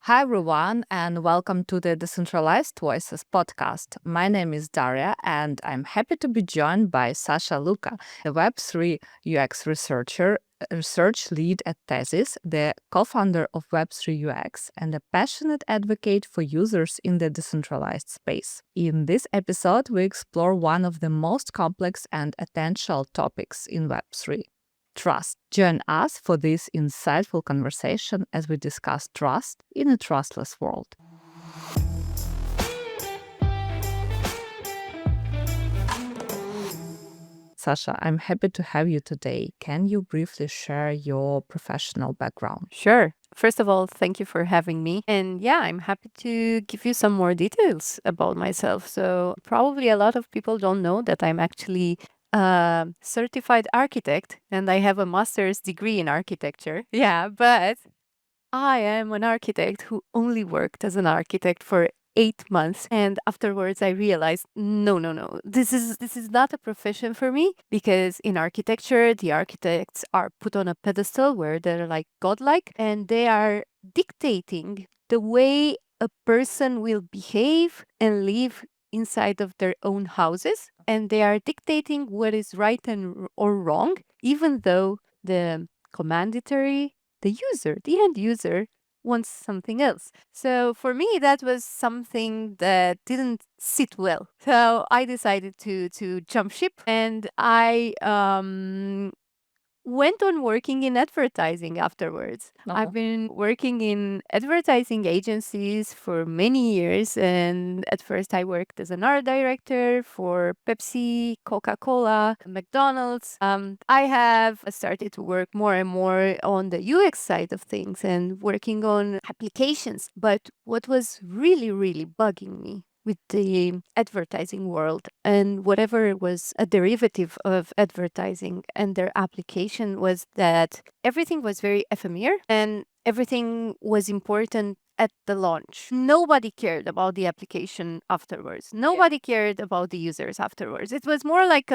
Hi, everyone, and welcome to the Decentralized Voices podcast. My name is Daria, and I'm happy to be joined by Sasha Luca, the Web3 UX research lead at Thesis, the co-founder of Web3 UX, and a passionate advocate for users in the decentralized space. In this episode, we explore one of the most complex and essential topics in Web3. Trust. Join us for this insightful conversation as we discuss trust in a trustless world. Sasha, I'm happy to have you today. Can you briefly share your professional background? Sure. First of all, thank you for having me. And yeah, I'm happy to give you some more details about myself. So, probably a lot of people don't know that I'm actually a certified architect and I have a master's degree in architecture. Yeah, but I am an architect who only worked as an architect for 8 months, and afterwards I realized no, this is not a profession for me, because in architecture the architects are put on a pedestal where they're like godlike, and they are dictating the way a person will behave and live inside of their own houses, and they are dictating what is right or wrong, even though the commandatory, the end user, wants something else. So for me, that was something that didn't sit well. So I decided to jump ship, and I went on working in advertising afterwards. I've been working in advertising agencies for many years, and at first I worked as an art director for Pepsi, Coca-Cola, McDonald's. I have started to work more and more on the UX side of things and working on applications. But what was really, really bugging me with the advertising world and whatever was a derivative of advertising and their application was that everything was very ephemeral and everything was important at the launch. Nobody cared about the application afterwards. Nobody cared about the users afterwards. It was more like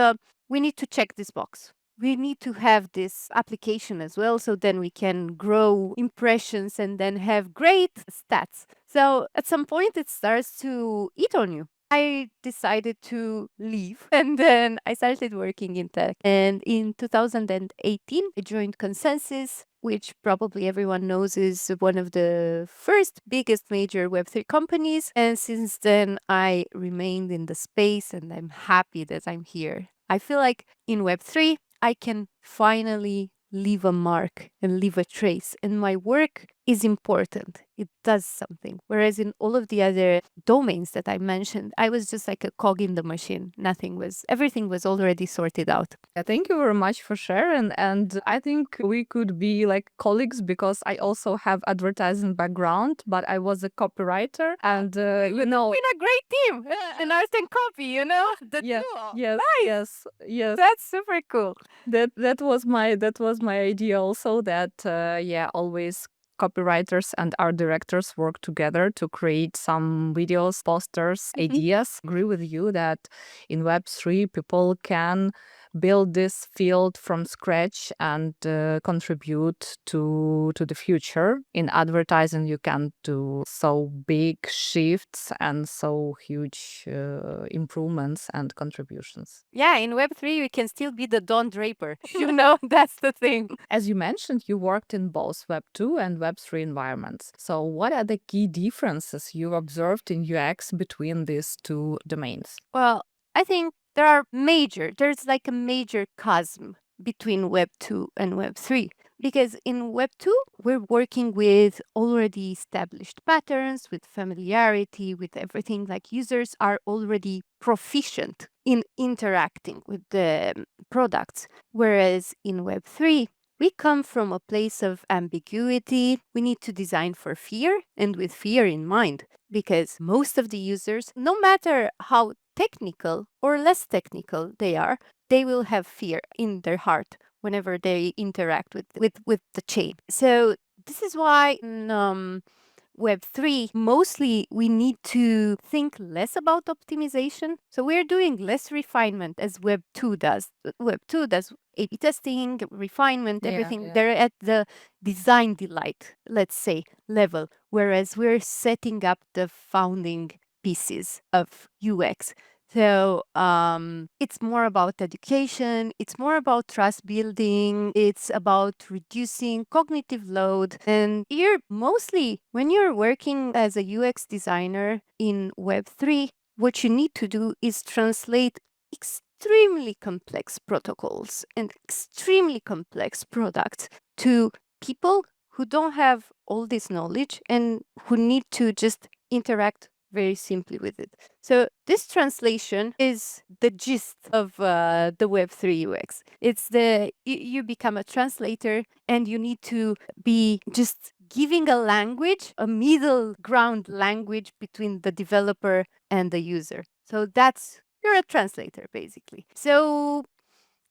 we need to check this box. We need to have this application as well, so then we can grow impressions and then have great stats. So at some point, it starts to eat on you. I decided to leave and then I started working in tech. And in 2018, I joined Consensus, which probably everyone knows is one of the first biggest major Web3 companies. And since then, I remained in the space and I'm happy that I'm here. I feel like in Web3, I can finally leave a mark and leave a trace. And my work is important. It does something. Whereas in all of the other domains that I mentioned, I was just like a cog in the machine. Everything was already sorted out. Thank you very much for sharing. And I think we could be like colleagues because I also have advertising background, but I was a copywriter and In a great team, an art and copy, the yes, duo. yes, Nice. yes. That's super cool. That was my idea also that always copywriters and art directors work together to create some videos, posters, ideas. Agree with you that in Web3 people can build this field from scratch and contribute to the future. In advertising, you can do so big shifts and so huge improvements and contributions. Yeah, in Web3, we can still be the Don Draper. That's the thing. As you mentioned, you worked in both Web2 and Web3 environments. So, what are the key differences you observed in UX between these two domains? Well, I think there's like a major chasm between Web 2 and Web 3. Because in Web 2, we're working with already established patterns, with familiarity, with everything. Like users are already proficient in interacting with the products. Whereas in Web 3, we come from a place of ambiguity. We need to design for fear and with fear in mind, because most of the users, no matter how technical or less technical they are, they will have fear in their heart whenever they interact with the chain. So this is why in Web3, mostly we need to think less about optimization. So we're doing less refinement as Web2 does. Web2 does A/B testing, refinement, everything. Yeah. They're at the design delight, let's say, level. whereas we're setting up the founding pieces of UX. So it's more about education, it's more about trust building, it's about reducing cognitive load. And you're mostly, when you're working as a UX designer in Web3, what you need to do is translate extremely complex protocols and extremely complex products to people who don't have all this knowledge and who need to just interact very simply with it. So this translation is the gist of the Web3 UX. It's you become a translator and you need to be just giving a language, a middle ground language between the developer and the user. So you're a translator basically. So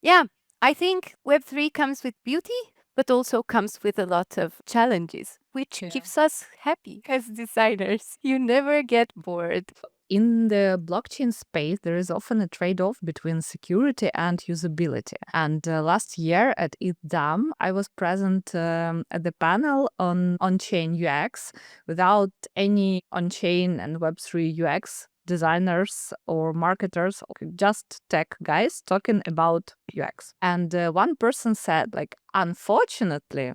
yeah, I think Web3 comes with beauty, but also comes with a lot of challenges, which keeps us happy as designers. You never get bored. In the blockchain space, there is often a trade off between security and usability. And last year at ETH I was present at the panel on onchain UX without any onchain and Web3 UX designers or marketers, just tech guys talking about UX. And one person said, like, unfortunately,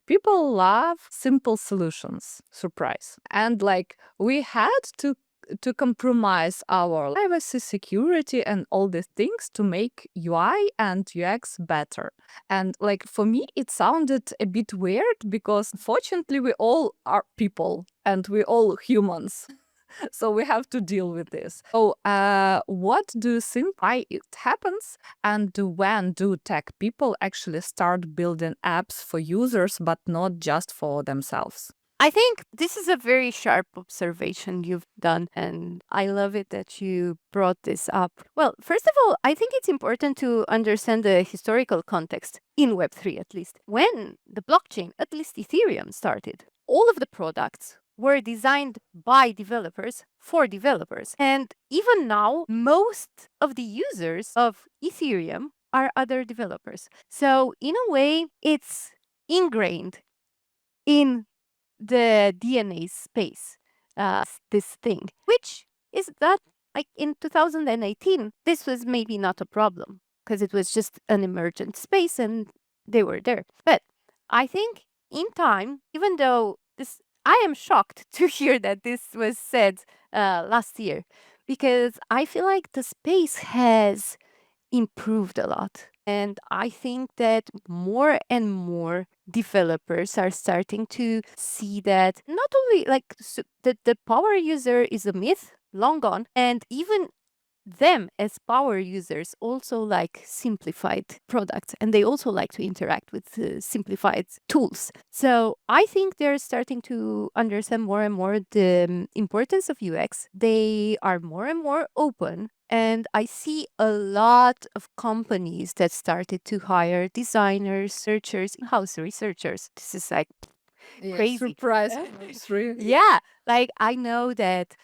people love simple solutions. Surprise. And like we had to compromise our privacy, security, and all these things to make UI and UX better. And like for me, it sounded a bit weird because fortunately we all are people and we all humans. So we have to deal with this. So what do you think why it happens? And when do tech people actually start building apps for users, but not just for themselves? I think this is a very sharp observation you've done, and I love it that you brought this up. Well, first of all, I think it's important to understand the historical context in Web3 at least. When the blockchain, at least Ethereum, started, all of the products were designed by developers for developers. And even now, most of the users of Ethereum are other developers. So, in a way, it's ingrained in the DNA space, this thing, which is that like in 2018, this was maybe not a problem because it was just an emergent space and they were there. But I think in time, even though this, I am shocked to hear that this was said last year because I feel like the space has improved a lot. And I think that more and more developers are starting to see that not only like the power user is a myth long gone, and even them as power users also like simplified products and they also like to interact with simplified tools. So I think they're starting to understand more and more the importance of UX. They are more and more open. And I see a lot of companies that started to hire designers, searchers, in-house researchers. This is like crazy. Surprise. Yeah, like I know that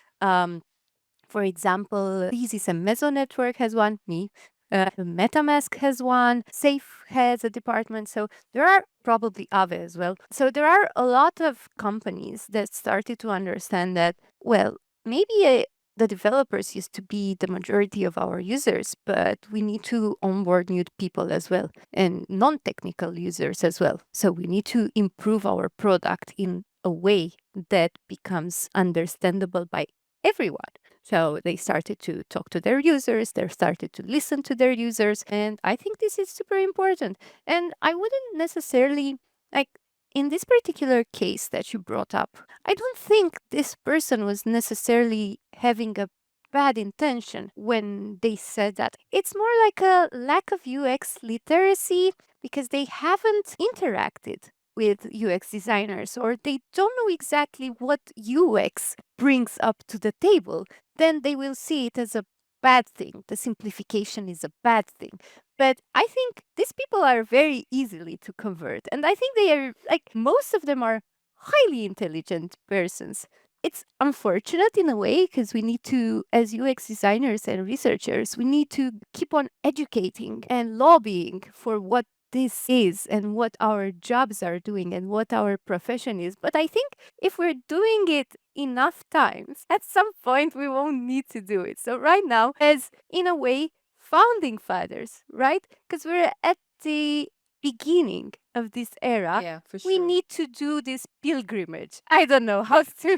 for example, Thesis and Meso Network has one, me. MetaMask has one, Safe has a department. So there are probably Aave as well. So there are a lot of companies that started to understand that, well, maybe the developers used to be the majority of our users, but we need to onboard new people as well and non-technical users as well. So we need to improve our product in a way that becomes understandable by everyone. So they started to talk to their users, they started to listen to their users. And I think this is super important. And I wouldn't necessarily, like, in this particular case that you brought up, I don't think this person was necessarily having a bad intention when they said that. It's more like a lack of UX literacy because they haven't interacted with UX designers or they don't know exactly what UX brings up to the table, then they will see it as a bad thing. The simplification is a bad thing. But I think these people are very easily to convert. And I think they are, like, most of them are highly intelligent persons. It's unfortunate in a way because we need to, as UX designers and researchers, we need to keep on educating and lobbying for what this is and what our jobs are doing and what our profession is. But I think if we're doing it enough times, at some point we won't need to do it. So right now, as in a way, founding fathers, right? Because we're at the beginning of this era. Yeah, for We sure. need to do this pilgrimage. I don't know how to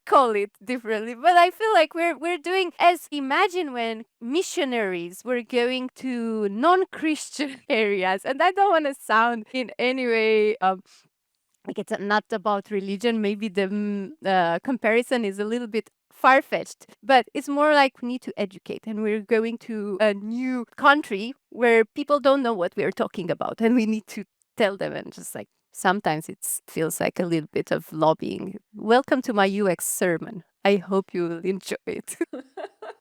call it differently, but I feel like we're doing as imagine when missionaries were going to non-Christian areas, and I don't want to sound in any way like it's not about religion. Maybe the comparison is a little bit far-fetched, but it's more like we need to educate, and we're going to a new country where people don't know what we're talking about, and we need to tell them. And just like sometimes it feels like a little bit of lobbying. Welcome to my UX sermon. I hope you'll enjoy it.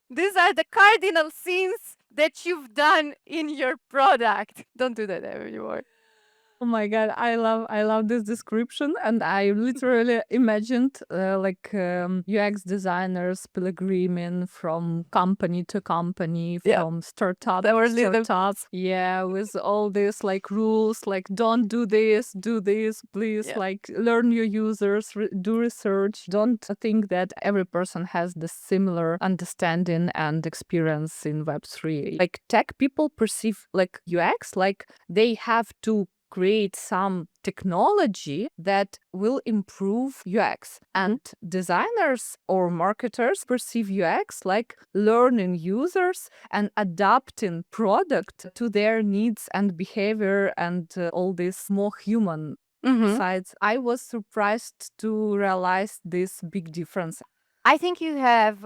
These are the cardinal sins that you've done in your product. Don't do that anymore. Oh my god, I love this description, and I literally imagined UX designers pilgriming from company to company, Yeah. from startup There were to little startup. Yeah, with all these like rules, like don't do this, do this, please. Yeah. Like learn your users, do research. Don't think that every person has the similar understanding and experience in Web3. Like tech people perceive like UX like they have to create some technology that will improve UX. And designers or marketers perceive UX like learning users and adapting product to their needs and behavior and all these more human sides. I was surprised to realize this big difference. I think you have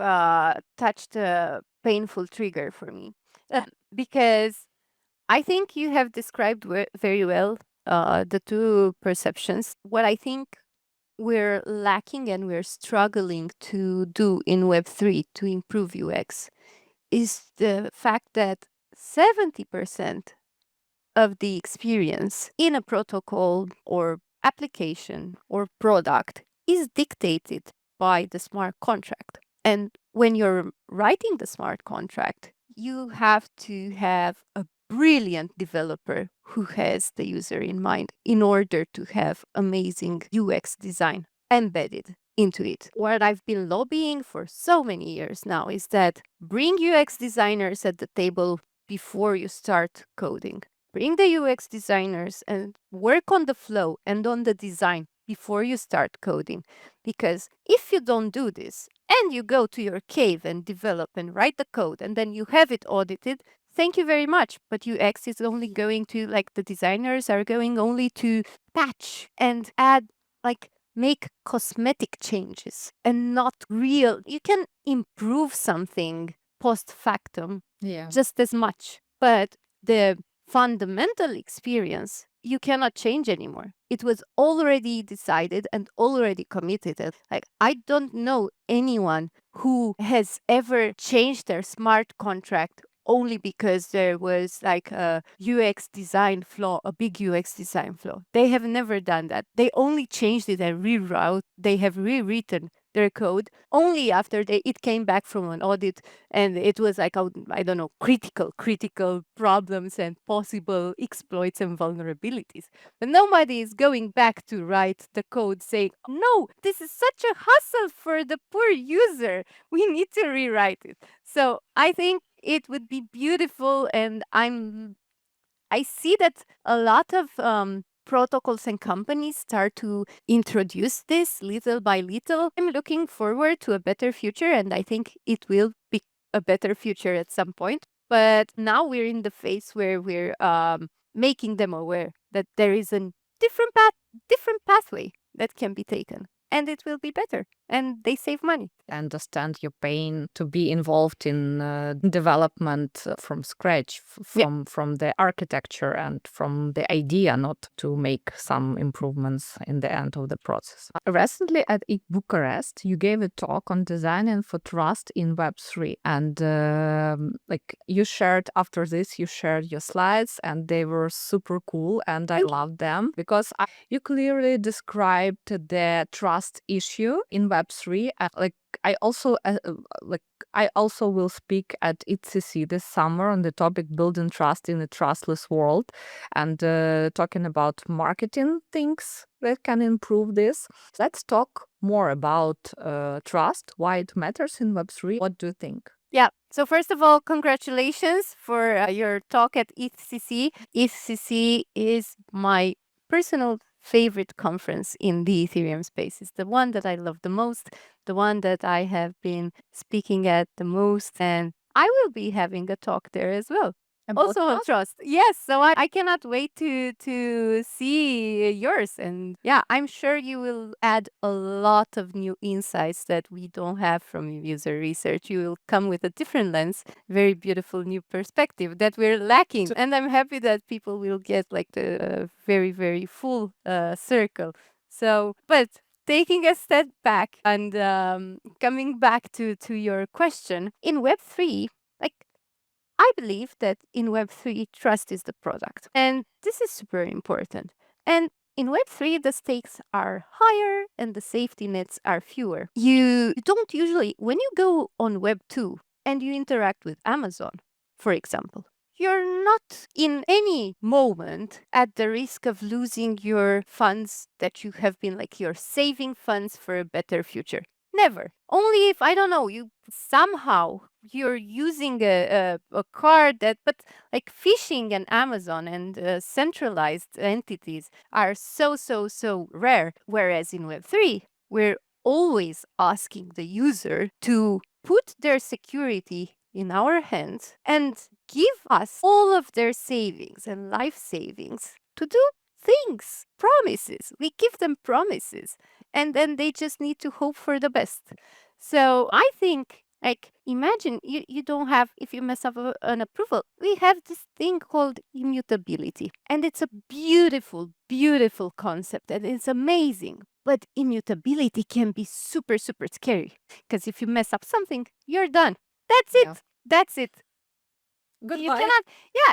touched a painful trigger for me because I think you have described very well the two perceptions. What I think we're lacking and we're struggling to do in Web3 to improve UX is the fact that 70% of the experience in a protocol or application or product is dictated by the smart contract. And when you're writing the smart contract, you have to have a brilliant developer who has the user in mind in order to have amazing UX design embedded into it. What I've been lobbying for so many years now is that bring UX designers at the table before you start coding. Bring the UX designers and work on the flow and on the design before you start coding. Because if you don't do this and you go to your cave and develop and write the code and then you have it audited, thank you very much. But UX is only going to, like, the designers are going only to patch and add, like, make cosmetic changes and not real. You can improve something post factum just as much, but the fundamental experience you cannot change anymore. It was already decided and already committed. Like, I don't know anyone who has ever changed their smart contract only because there was like a UX design flaw, a big UX design flaw. They have never done that. They only changed it and reroute. They have rewritten their code only after it came back from an audit and it was like, I don't know, critical problems and possible exploits and vulnerabilities. But nobody is going back to write the code saying, no, this is such a hassle for the poor user. We need to rewrite it. So I think it would be beautiful, and I see that a lot of protocols and companies start to introduce this little by little. I'm looking forward to a better future, and I think it will be a better future at some point. But now we're in the phase where we're making them aware that there is a different pathway that can be taken, and it will be better, and they save money. I understand your pain to be involved in development from scratch, from the architecture and from the idea, not to make some improvements in the end of the process. Recently at Bucharest, you gave a talk on designing for trust in Web3, and you shared after this, you shared your slides, and they were super cool, and I loved them because you clearly described the trust issue in Web3, I also like I also will speak at ITCC this summer on the topic building trust in a trustless world, and talking about marketing things that can improve this. Let's talk more about trust, why it matters in Web3. What do you think? Yeah. So first of all, congratulations for your talk at ETHCC. ETHCC is my personal favorite conference in the Ethereum space. It's the one that I love the most, the one that I have been speaking at the most, and I will be having a talk there as well. Also on trust. Yes, so I cannot wait to see yours. And yeah, I'm sure you will add a lot of new insights that we don't have from user research. You will come with a different lens, very beautiful new perspective that we're lacking. And I'm happy that people will get like the very, very full circle. So, but taking a step back and coming back to your question, in Web3, like I believe that in Web3, trust is the product. And this is super important. And in Web3, the stakes are higher and the safety nets are fewer. You don't usually, when you go on Web2 and you interact with Amazon, for example, you're not in any moment at the risk of losing your funds that you have been like your saving funds for a better future. Never. Only if, I don't know, you somehow you're using a card that, but like phishing and Amazon and centralized entities are so rare. Whereas in Web3, we're always asking the user to put their security in our hands and give us all of their savings and life savings to do things, promises. We give them promises, and then they just need to hope for the best. So I think, like, imagine you don't have, if you mess up an approval, we have this thing called immutability. And it's a beautiful, beautiful concept, and it's amazing. But immutability can be super, super scary, because if you mess up something, you're done. That's it. Yeah. That's it. Goodbye.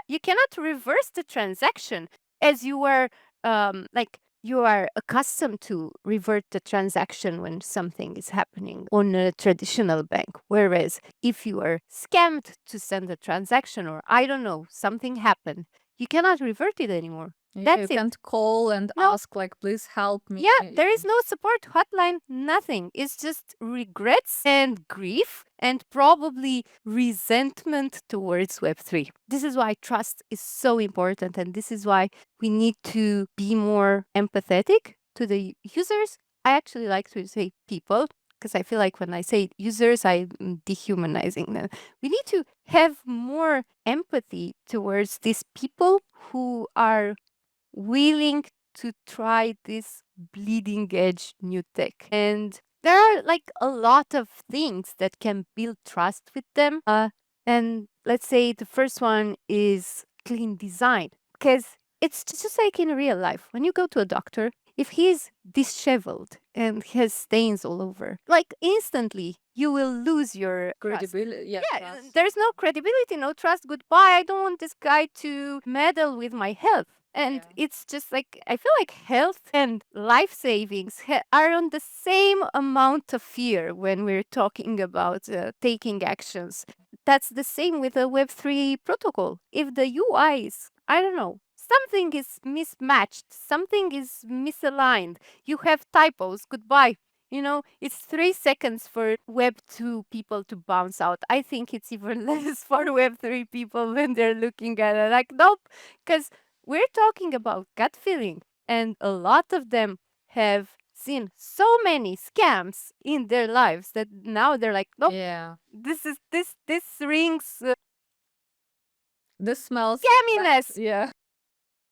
You cannot reverse the transaction as you were like you are accustomed to revert the transaction when something is happening on a traditional bank. Whereas if you are scammed to send a transaction, or I don't know, something happened, you cannot revert it anymore. Yeah, That's you it. can't call and No. ask like, please help me. Yeah, there is no support hotline, nothing. It's just regrets and grief and probably resentment towards Web3. This is why trust is so important. And this is why we need to be more empathetic to the users. I actually like to say people, because I feel like when I say users, I'm dehumanizing them. We need to have more empathy towards these people who are willing to try this bleeding edge new tech. And there are like a lot of things that can build trust with them. And let's say the first one is clean design, because it's just like in real life. When you go to a doctor, if he's disheveled and has stains all over, like instantly you will lose your credibility. Yeah, Trust. there's no credibility, no trust. Goodbye. I don't want this guy to meddle with my health. And it's just like, I feel like health and life savings are on the same amount of fear when we're talking about taking actions. That's the same with a Web3 protocol. If the UI is, I don't know, something is mismatched, something is misaligned, you have typos, goodbye. You know, it's 3 seconds for Web2 people to bounce out. I think it's even less for Web3 people when they're looking at it. Like, nope, because we're talking about gut feeling, and a lot of them have seen so many scams in their lives that now they're like, nope, Yeah. this rings This smells scamminess. Yeah.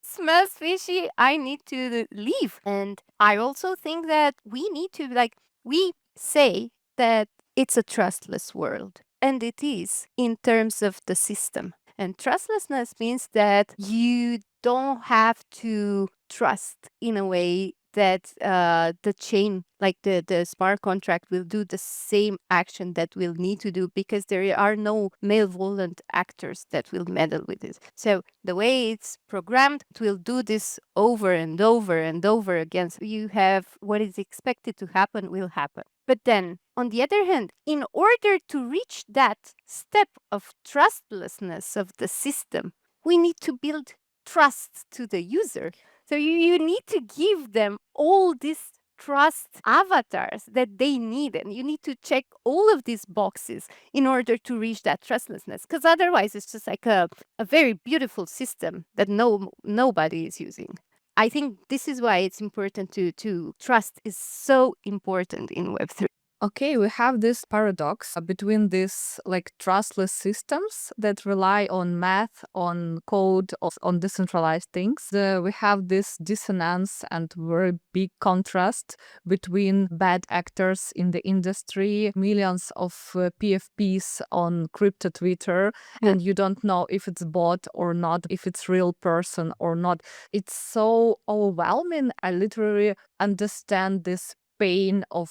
Smells fishy. I need to leave. And I also think that we need to, like, we say that it's a trustless world, and it is in terms of the system. And trustlessness means that you don't have to trust in a way that the chain, like the smart contract, will do the same action that we'll need to do, because there are no malevolent actors that will meddle with it. So the way it's programmed, it will do this over and over and over again. So you have what is expected to happen will happen. But then On the other hand, in order to reach that step of trustlessness of the system, we need to build trust to the user. So you need to give them all these trust avatars that they need, and you need to check all of these boxes in order to reach that trustlessness, because otherwise it's just like a very beautiful system that nobody is using. I think this is why it's important to trust is so important in Web3. Okay, we have this paradox between these like trustless systems that rely on math, on code, on decentralized things. We have this dissonance and very big contrast between bad actors in the industry, millions of PFPs on crypto Twitter, and you don't know if it's bot or not, if it's real person or not. It's so overwhelming. I literally understand this pain of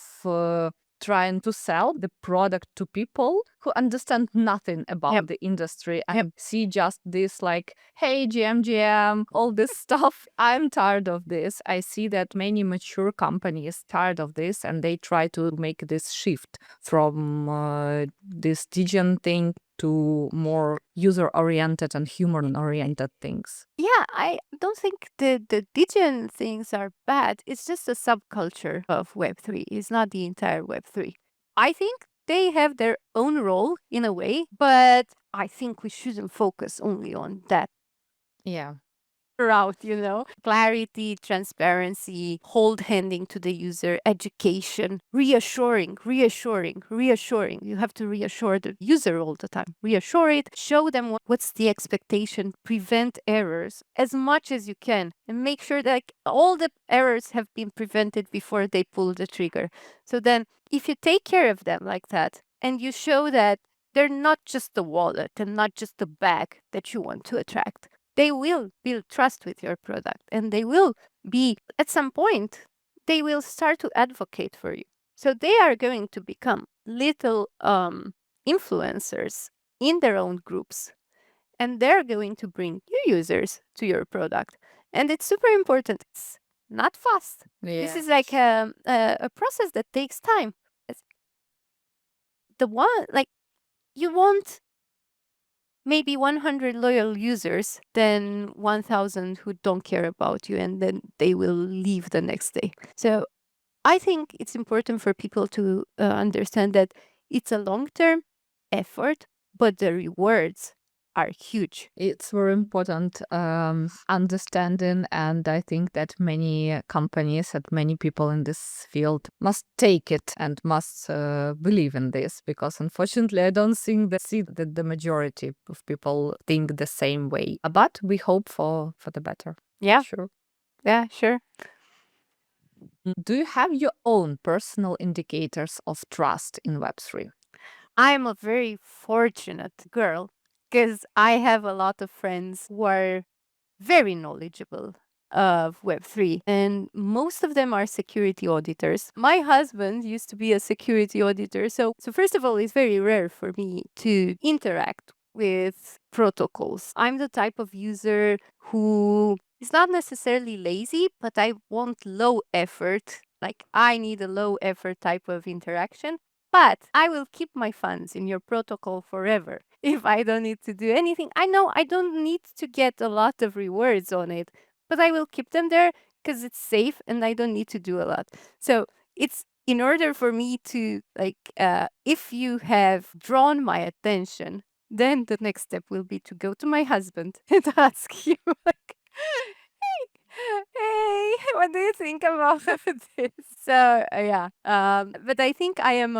trying to sell the product to people who understand nothing about the industry and see just this like, hey, GM, all this stuff. I'm tired of this. I see that many mature companies tired of this and they try to make this shift from this Degen thing to more user-oriented and human-oriented things. Yeah, I don't think the Degen things are bad. It's just a subculture of Web3. It's not the entire Web3. I think they have their own role in a way, but I think we shouldn't focus only on that Yeah. route, clarity, transparency, hold handing to the user, education, reassuring. You have to reassure the user all the time. Reassure it, show them what's the expectation, prevent errors as much as you can, and make sure that all the errors have been prevented before they pull the trigger. So then if you take care of them like that and you show that they're not just a wallet and not just a bag that you want to attract, they will build trust with your product, and they will be, at some point, they will start to advocate for you. So they are going to become little influencers in their own groups, and they're going to bring new users to your product. And it's super important. It's not fast. This is like a process that takes time. You want maybe 100 loyal users than 1,000 who don't care about you and then they will leave the next day. So I think it's important for people to understand that it's a long-term effort, but the rewards are huge. It's very important understanding, and I think that many companies and many people in this field must take it and must believe in this, because unfortunately I don't see that the majority of people think the same way. But we hope for the better. Yeah. Sure. Yeah, sure. Do you have your own personal indicators of trust in Web3? I'm a very fortunate girl because I have a lot of friends who are very knowledgeable of Web3, and most of them are security auditors. My husband used to be a security auditor. So first of all, it's very rare for me to interact with protocols. I'm the type of user who is not necessarily lazy, but I want low effort. Like I need a low effort type of interaction. But I will keep my funds in your protocol forever if I don't need to do anything. I know I don't need to get a lot of rewards on it, but I will keep them there because it's safe and I don't need to do a lot. So it's in order for me to if you have drawn my attention, then the next step will be to go to my husband and ask him like, hey, what do you think about this? So yeah, but I think I am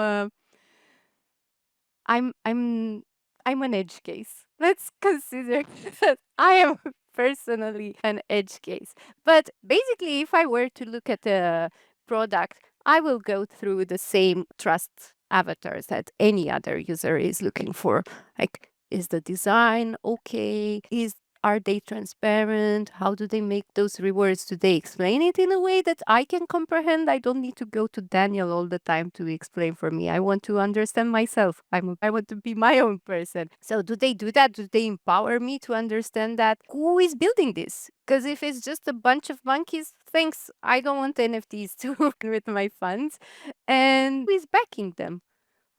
I'm an edge case. Let's consider that I am personally an edge case. But basically, if I were to look at a product, I will go through the same trust avatars that any other user is looking for. Like, is the design okay? Are they transparent? How do they make those rewards? Do they explain it in a way that I can comprehend? I don't need to go to Daniel all the time to explain for me. I want to understand myself. I want to be my own person. So do they do that? Do they empower me to understand that? Who is building this? Because if it's just a bunch of monkeys, thanks, I don't want NFTs to work with my funds. And who is backing them?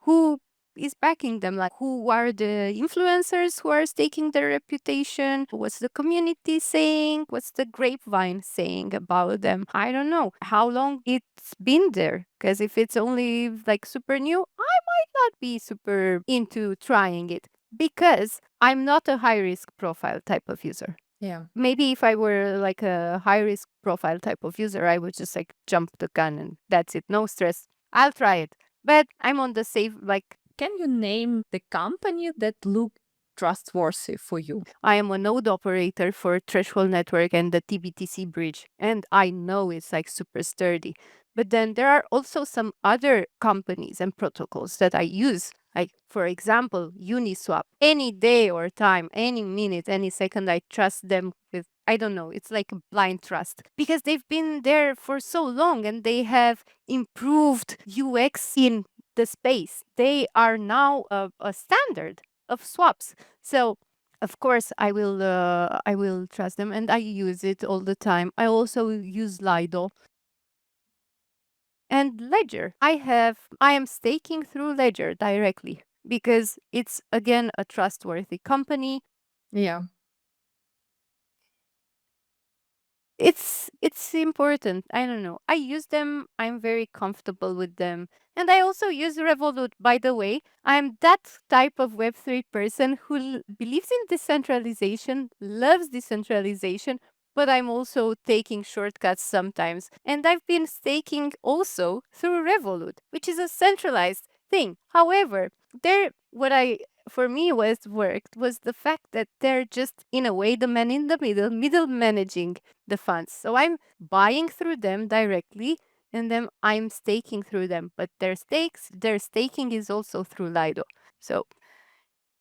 Who is backing them? Like, who are the influencers who are staking their reputation? What's the community saying? What's the grapevine saying about them? I don't know how long it's been there. Because if it's only like super new, I might not be super into trying it because I'm not a high risk profile type of user. Yeah. Maybe if I were like a high risk profile type of user, I would just like jump the gun and that's it. No stress. I'll try it. But I'm on the safe, like, can you name the company that look trustworthy for you? I am a node operator for Threshold Network and the TBTC bridge, and I know it's like super sturdy. But then there are also some other companies and protocols that I use. Like, for example, Uniswap. Any day or time, any minute, any second, I trust them with, I don't know, it's like a blind trust because they've been there for so long and they have improved UX in the space. They are now a standard of swaps. So of course I will trust them and I use it all the time. I also use Lido and Ledger. I am staking through Ledger directly because it's again a trustworthy company. Yeah. It's important. I don't know. I use them. I'm very comfortable with them. And I also use Revolut, by the way. I'm that type of Web3 person who believes in decentralization, loves decentralization, but I'm also taking shortcuts sometimes. And I've been staking also through Revolut, which is a centralized thing. However, what I for me was worked was the fact that they're just in a way the man in the middle managing the funds. So I'm buying through them directly and then I'm staking through them. But their staking is also through Lido. So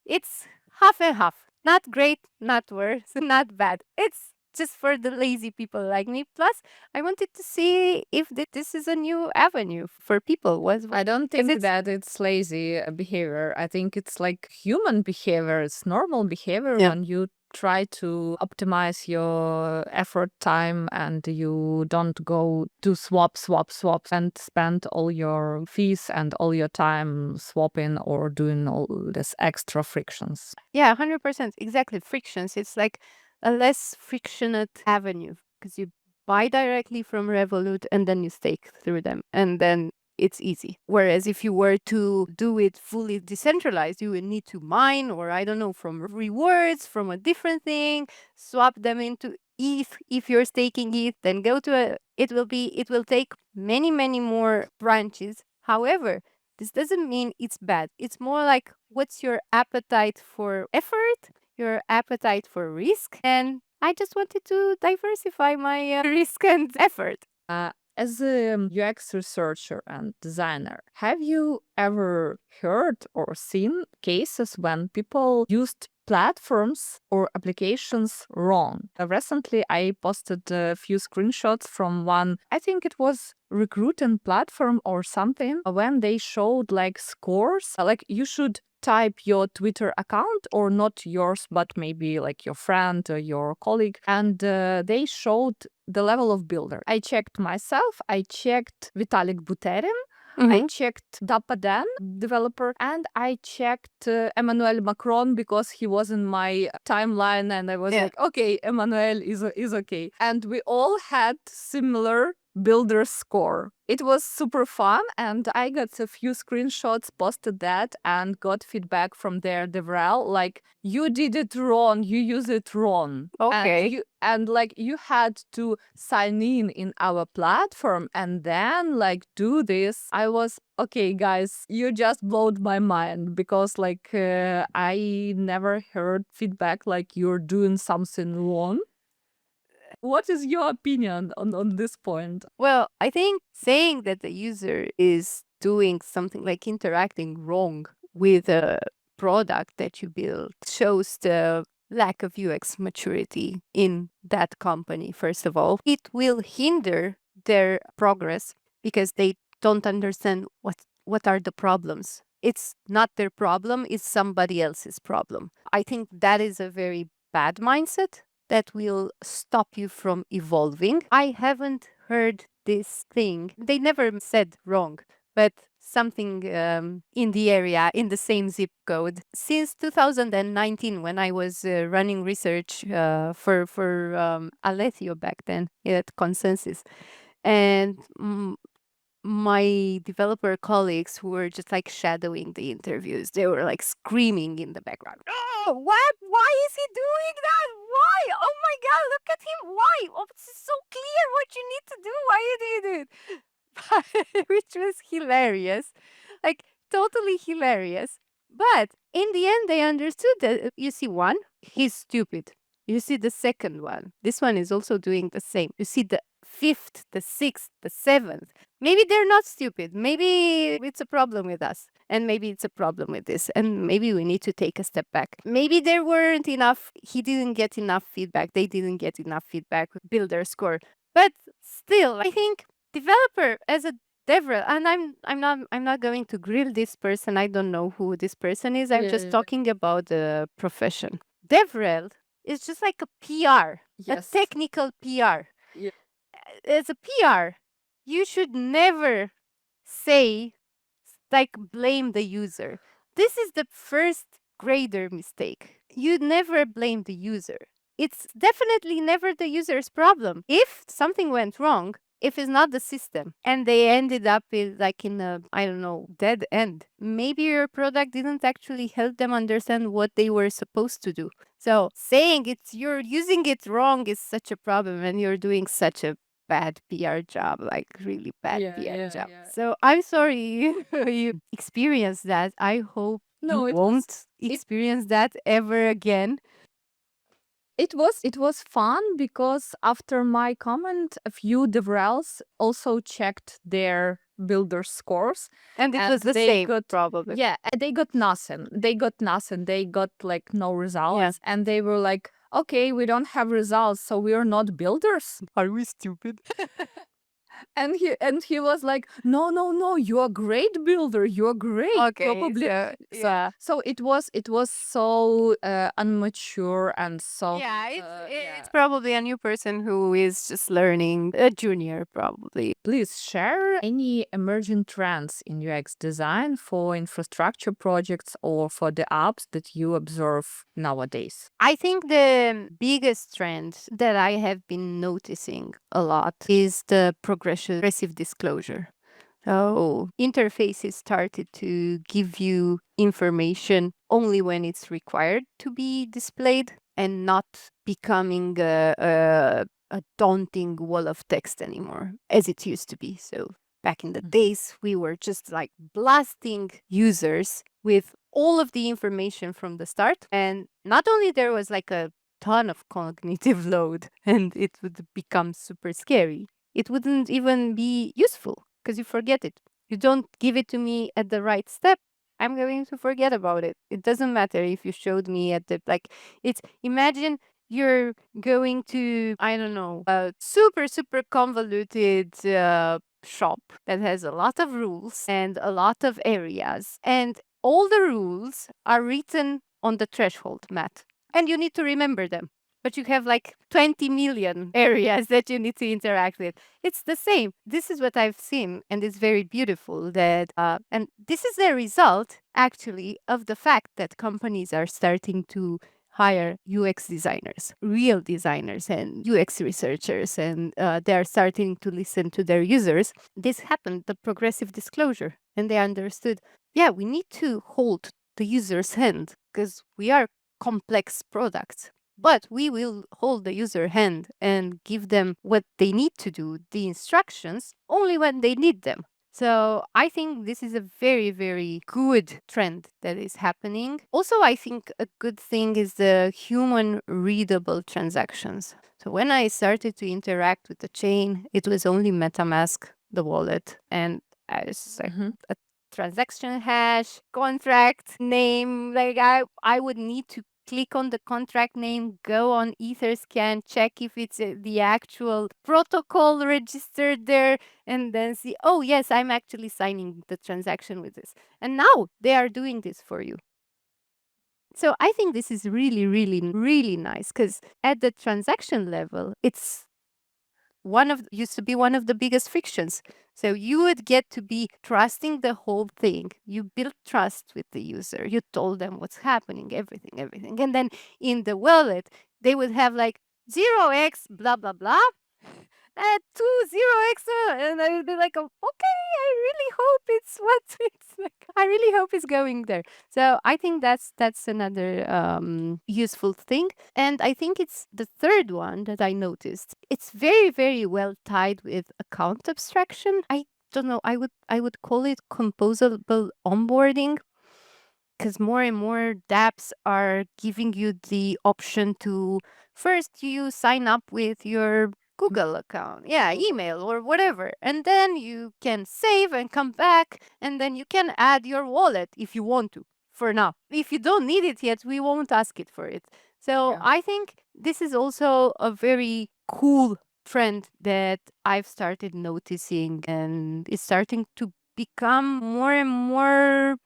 it's half and half. Not great, not worse, not bad. It's just for the lazy people like me. Plus, I wanted to see if this is a new avenue for people. I don't think that it's lazy behavior. I think it's like human behavior. It's normal behavior when you try to optimize your effort time and you don't go to swap and spend all your fees and all your time swapping or doing all this extra frictions. Yeah, 100%. Exactly. Frictions. It's like a less frictionate avenue because you buy directly from Revolut and then you stake through them. And then it's easy. Whereas if you were to do it fully decentralized, you would need to mine or I don't know, from rewards, from a different thing, swap them into ETH. If you're staking ETH, then go to it will take many more branches. However, this doesn't mean it's bad. It's more like what's your appetite for effort, your appetite for risk. And I just wanted to diversify my risk and effort. As a UX researcher and designer, have you ever heard or seen cases when people used platforms or applications wrong? Recently, I posted a few screenshots from one, I think it was recruiting platform or something, when they showed like scores, like you should type your Twitter account or not yours, but maybe like your friend or your colleague. And they showed the level of builder. I checked myself. I checked Vitalik Buterin. I checked Dapadan, developer, and I checked Emmanuel Macron because he was in my timeline and I was like, okay, Emmanuel is okay. And we all had similar builder score. It was super fun and I got a few screenshots, posted that and got feedback from their DevRel like, you did it wrong, you use it wrong. Okay. And like you had to sign in our platform and then like do this. I was, okay, guys, you just blowed my mind because like I never heard feedback like you're doing something wrong. What is your opinion on this point? Well, I think saying that the user is doing something like interacting wrong with a product that you build shows the lack of UX maturity in that company, first of all. It will hinder their progress because they don't understand what are the problems. It's not their problem, it's somebody else's problem. I think that is a very bad mindset that will stop you from evolving. I haven't heard this thing. They never said wrong, but something in the area, in the same zip code. Since 2019, when I was running research for Alethio back then at Consensus, and my developer colleagues who were just like shadowing the interviews, they were like screaming in the background, "Oh, what? Why is he doing that? Why? Oh my God, look at him. Why? Oh, it's so clear what you need to do. Why you did it?" Which was hilarious, like totally hilarious. But in the end, they understood that you see, one, he's stupid. You see the second one. This one is also doing the same. You see the fifth, the sixth, the seventh. Maybe they're not stupid. Maybe it's a problem with us. And maybe it's a problem with this. And maybe we need to take a step back. Maybe there weren't enough, he didn't get enough feedback. They didn't get enough feedback, build their score. But still, I think developer as a DevRel, and I'm not going to grill this person. I don't know who this person is. I'm just talking about the profession. DevRel is just like a PR, a technical PR. As a PR, you should never say, like, blame the user. This is the first grader mistake. You never blame the user. It's definitely never the user's problem. If something went wrong, if it's not the system and they ended up in a, I don't know, dead end, maybe your product didn't actually help them understand what they were supposed to do. So saying you're using it wrong is such a problem and you're doing such a bad PR job, like really bad PR job. So I'm sorry you experienced that. I hope you won't experience that ever again. It was fun because after my comment, a few DevRels also checked their builder scores, and it was the same, probably. Yeah, and they got nothing. They got nothing. They got like no results, and they were like, "Okay, we don't have results, so we are not builders. Are we stupid?" And he was like, no, you're a great builder, you're great. Okay, Probably. So it was so immature and so it's probably a new person who is just learning, a junior probably. Please share any emerging trends in UX design for infrastructure projects or for the apps that you observe nowadays. I think the biggest trend that I have been noticing a lot is the progressive disclosure. So interfaces started to give you information only when it's required to be displayed and not becoming a daunting wall of text anymore, as it used to be. So back in the days, we were just like blasting users with all of the information from the start. And not only there was like a ton of cognitive load and it would become super scary, it wouldn't even be useful because you forget it. You don't give it to me at the right step, I'm going to forget about it. It doesn't matter if you showed me at the, like, it's, imagine you're going to, I don't know, a super, super convoluted shop that has a lot of rules and a lot of areas. And all the rules are written on the threshold mat. And you need to remember them. But you have like 20 million areas that you need to interact with. It's the same. This is what I've seen, and it's very beautiful that, and this is the result actually of the fact that companies are starting to hire UX designers, real designers and UX researchers, and they are starting to listen to their users. This happened, the progressive disclosure, and they understood, yeah, we need to hold the user's hand because we are complex products. But we will hold the user hand and give them what they need to do, the instructions, only when they need them. So I think this is a very, very good trend that is happening. Also, I think a good thing is the human readable transactions. So when I started to interact with the chain, it was only MetaMask, the wallet, and I was like, a transaction hash, contract name. Like I would need to click on the contract name, go on Etherscan, check if it's the actual protocol registered there, and then see, oh, yes, I'm actually signing the transaction with this. And now they are doing this for you. So I think this is really, really, really nice because at the transaction level, it's used to be one of the biggest frictions. So you would get to be trusting the whole thing. You build trust with the user. You told them what's happening, everything. And then in the wallet, they would have like 0x blah blah blah at 20x, and I would be like, "Oh, okay, I really hope it's what it's like. I really hope it's going there." So I think that's another useful thing, and I think it's the third one that I noticed. It's very very well tied with account abstraction. I don't know. I would call it composable onboarding because more and more dApps are giving you the option to first you sign up with your Google account, yeah, email or whatever, and then you can save and come back, and then you can add your wallet if you want to. For now, if you don't need it yet, we won't ask it for it. So Yeah. I think this is also a very cool trend that I've started noticing, and it's starting to become more and more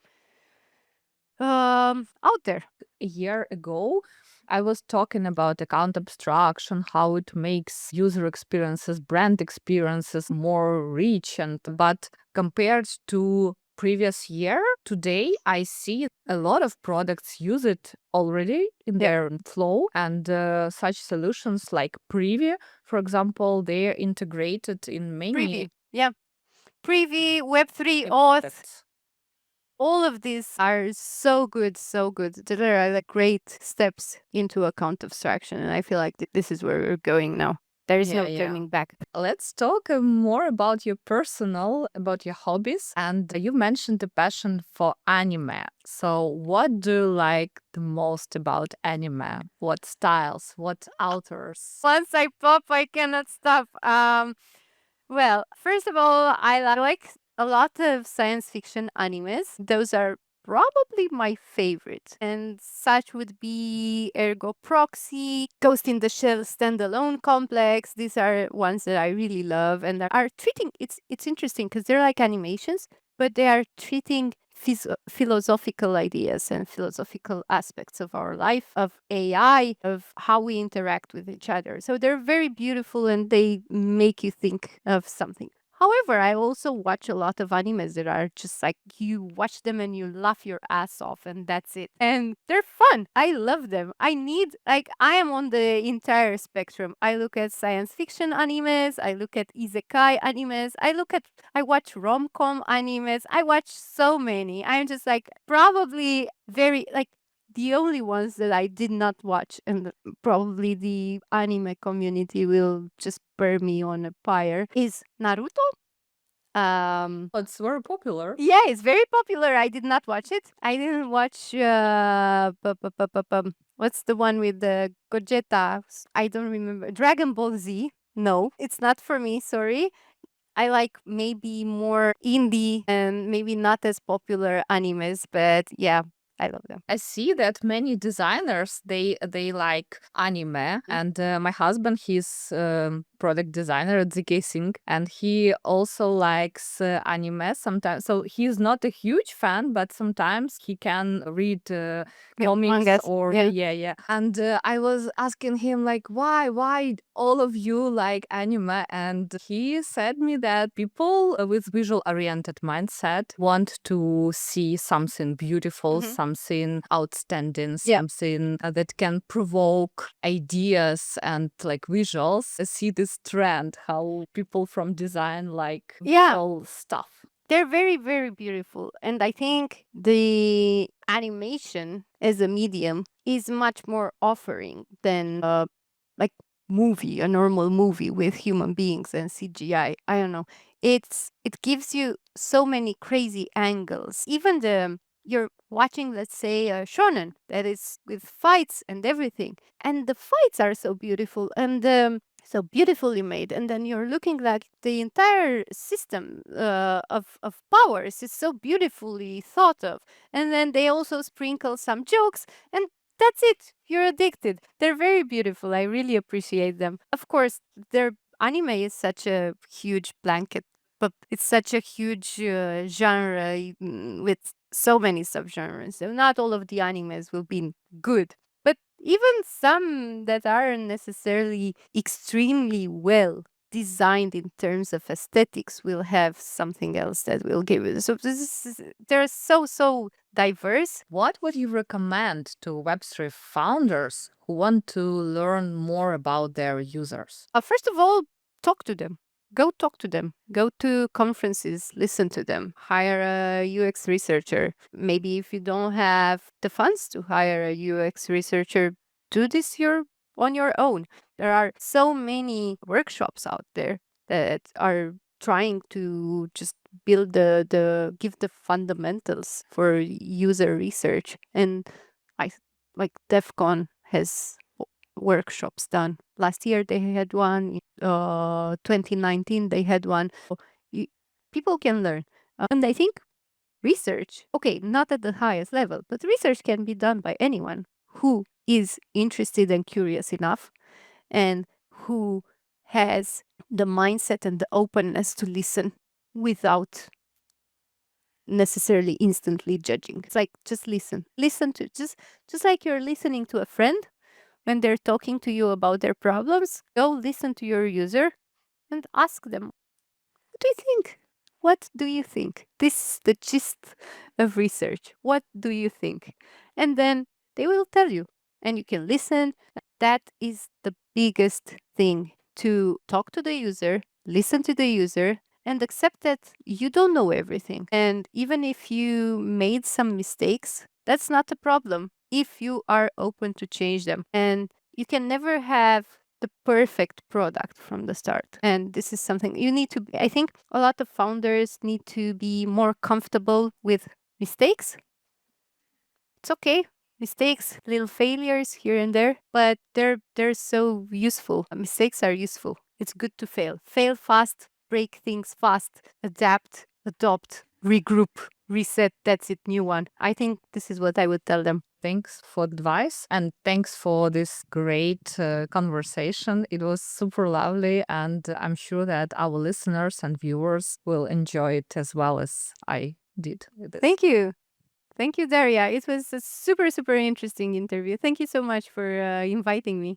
out there. A year ago, I was talking about account abstraction, how it makes user experiences, brand experiences more rich, and but compared to previous year, today I see a lot of products use it already in their flow, and such solutions like Preview, for example, they're integrated in many Preview, yeah. Preview, Web3 auth, products. all of these are so good, so good. There are like great steps into account abstraction, and I feel like this is where we're going now. There is no turning back. Let's talk more about your personal, about your hobbies. And you mentioned the passion for anime. So, what do you like the most about anime? What styles? What authors? Once I pop, I cannot stop. Well, first of all, I like a lot of science fiction animes. Those are probably my favorite. And such would be Ergo Proxy, Ghost in the Shell Standalone Complex. These are ones that I really love and that are treating it's interesting because they're like animations, but they are treating philosophical ideas and philosophical aspects of our life, of AI, of how we interact with each other. So they're very beautiful and they make you think of something. However, I also watch a lot of animes that are just like you watch them and you laugh your ass off and that's it. And they're fun. I love them. I am on the entire spectrum. I look at science fiction animes, I look at isekai animes, I watch rom-com animes. I watch so many. I'm just like probably very like the only ones that I did not watch, and probably the anime community will just burn me on a pyre, is Naruto. It's very popular. Yeah, it's very popular. I did not watch it. I didn't watch what's the one with the Gogeta? I don't remember. Dragon Ball Z. No, it's not for me. Sorry. I like maybe more indie and maybe not as popular animes, but yeah, I love them. I see that many designers they like anime, and my husband he's product designer at ZK Sync, and he also likes anime sometimes. So he's not a huge fan, but sometimes he can read comics Mangas, or yeah. And I was asking him like why all of you like anime, and he said me that people with visual oriented mindset want to see something beautiful, something outstanding, something that can provoke ideas and like visuals. I see this trend how people from design like visual stuff. They're very, very beautiful. And I think the animation as a medium is much more offering than like a normal movie with human beings and CGI. I don't know. It gives you so many crazy angles. Even you're watching, let's say, a shonen that is with fights and everything, and the fights are so beautiful and so beautifully made, and then you're looking like the entire system of powers is so beautifully thought of, and then they also sprinkle some jokes, and that's it. You're addicted. They're very beautiful. I really appreciate them. Of course, their anime is such a huge blanket, but it's such a huge genre with so many subgenres. So not all of the animes will be good, but even some that aren't necessarily extremely well designed in terms of aesthetics will have something else that will give it. So they're so diverse. What would you recommend to Web3 founders who want to learn more about their users? First of all, talk to them. Go talk to them. Go to conferences, listen to them. Hire a UX researcher. Maybe if you don't have the funds to hire a UX researcher, do this on your own. There are so many workshops out there that are trying to just build give the fundamentals for user research. And I like DEF CON has workshops done. Last year they had one. 2019 they had one. You, people can learn, and I think research. Okay, not at the highest level, but research can be done by anyone who is interested and curious enough, and who has the mindset and the openness to listen without necessarily instantly judging. It's like just listen. Listen to just like you're listening to a friend when they're talking to you about their problems. Go listen to your user and ask them, what do you think? What do you think? This is the gist of research. What do you think? And then they will tell you, and you can listen. That is the biggest thing, to talk to the user, listen to the user, and accept that you don't know everything. And even if you made some mistakes, that's not a problem if you are open to change them. And you can never have the perfect product from the start. And this is something you need to, I think a lot of founders need to be more comfortable with mistakes. It's okay. Mistakes, little failures here and there, but they're so useful. Mistakes are useful. It's good to fail. Fail fast, break things fast, adapt, adopt, regroup, reset. That's it, new one. I think this is what I would tell them. Thanks for the advice and thanks for this great conversation. It was super lovely, and I'm sure that our listeners and viewers will enjoy it as well as I did. Thank you. Thank you, Daria. It was a super interesting interview. Thank you so much for inviting me.